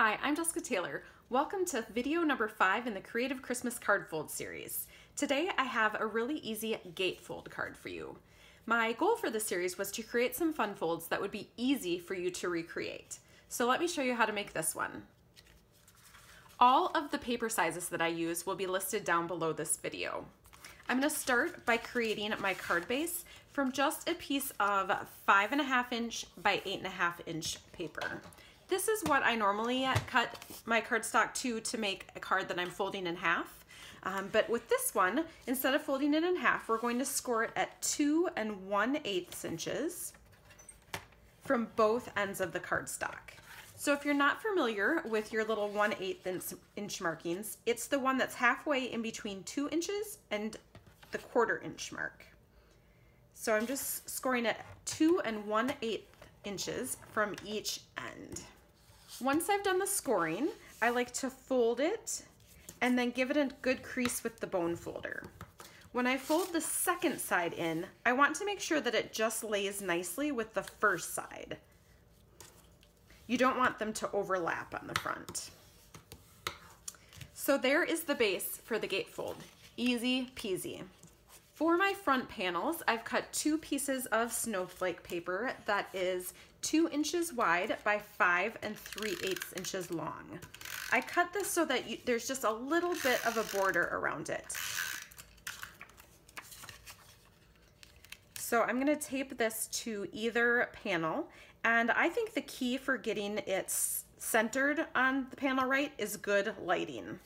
Hi, I'm Jessica Taylor. Welcome to video number 5 in the Creative Christmas Card Fold series. Today I have a really easy gatefold card for you. My goal for this series was to create some fun folds that would be easy for you to recreate. So let me show you how to make this one. All of the paper sizes that I use will be listed down below this video. I'm going to start by creating my card base from just a piece of 5.5 inch by 8.5 inch paper. This is what I normally cut my cardstock to make a card that I'm folding in half. But with this one, instead of folding it in half, we're going to score it at 2 1/8 inches from both ends of the cardstock. So if you're not familiar with your little 1/8 inch markings, it's the one that's halfway in between 2 inches and the 1/4 inch mark. So I'm just scoring at 2 1/8 inches from each end. Once I've done the scoring, I like to fold it and then give it a good crease with the bone folder. When I fold the second side in, I want to make sure that it just lays nicely with the first side. You don't want them to overlap on the front. So there is the base for the gatefold. Easy peasy. For my front panels, I've cut 2 pieces of Snowflake paper that is 2 inches wide by 5 3/8 inches long. I cut this so that there's just a little bit of a border around it. So I'm going to tape this to either panel, and I think the key for getting it centered on the panel right is good lighting.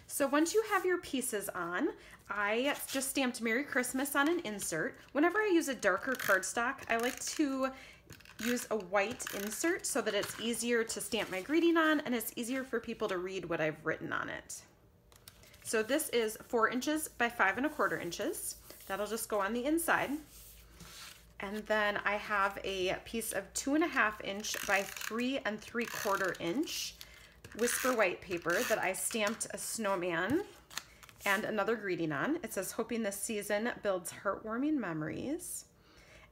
So once you have your pieces on, I just stamped Merry Christmas on an insert. Whenever I use a darker cardstock, I like to use a white insert so that it's easier to stamp my greeting on and it's easier for people to read what I've written on it. So this is 4 inches by 5 1/4 inches. That'll just go on the inside. And then I have a piece of 2.5 inch by 3 3/4 inch Whisper white paper that I stamped a snowman and another greeting on. It says, "Hoping this season builds heartwarming memories."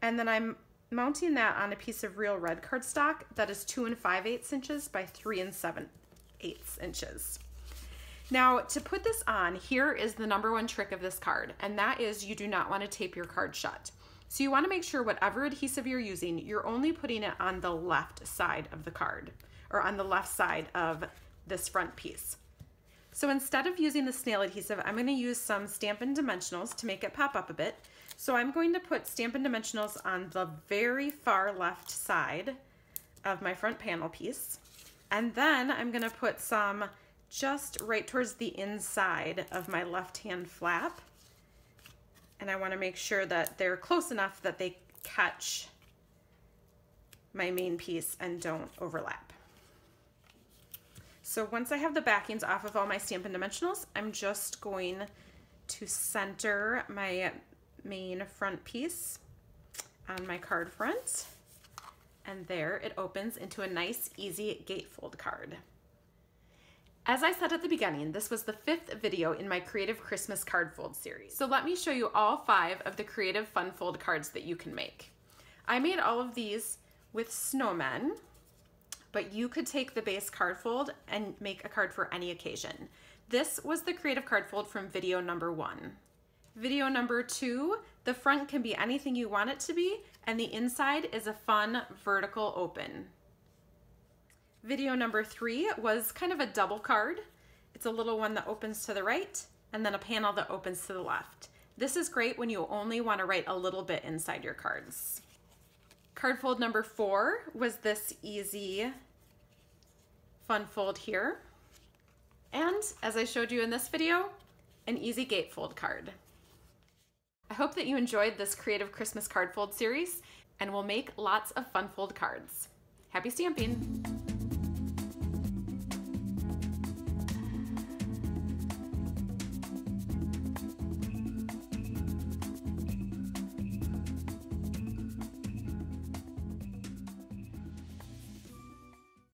And then I'm mounting that on a piece of real red cardstock that is 2 5/8 inches by 3 7/8 inches. Now, to put this on, here is the #1 trick of this card, and that is you do not want to tape your card shut. So you want to make sure whatever adhesive you're using, you're only putting it on the left side of the card, or on the left side of this front piece. So instead of using the snail adhesive, I'm going to use some Stampin' Dimensionals to make it pop up a bit. So I'm going to put Stampin' Dimensionals on the very far left side of my front panel piece. And then I'm going to put some just right towards the inside of my left-hand flap. And I want to make sure that they're close enough that they catch my main piece and don't overlap. So once I have the backings off of all my Stampin' Dimensionals, I'm just going to center my main front piece on my card front. And there it opens into a nice, easy gatefold card. As I said at the beginning, this was the 5th video in my Creative Christmas Card Fold series. So let me show you all 5 of the creative fun fold cards that you can make. I made all of these with snowmen, but you could take the base card fold and make a card for any occasion. This was the creative card fold from video number 1. Video number 2, the front can be anything you want it to be, and the inside is a fun vertical open. Video number 3 was kind of a double card. It's a little one that opens to the right, and then a panel that opens to the left. This is great when you only want to write a little bit inside your cards. Card fold number 4 was this easy fun fold here. And as I showed you in this video, an easy gatefold card. I hope that you enjoyed this Creative Christmas Card Fold series and will make lots of fun fold cards. Happy stamping!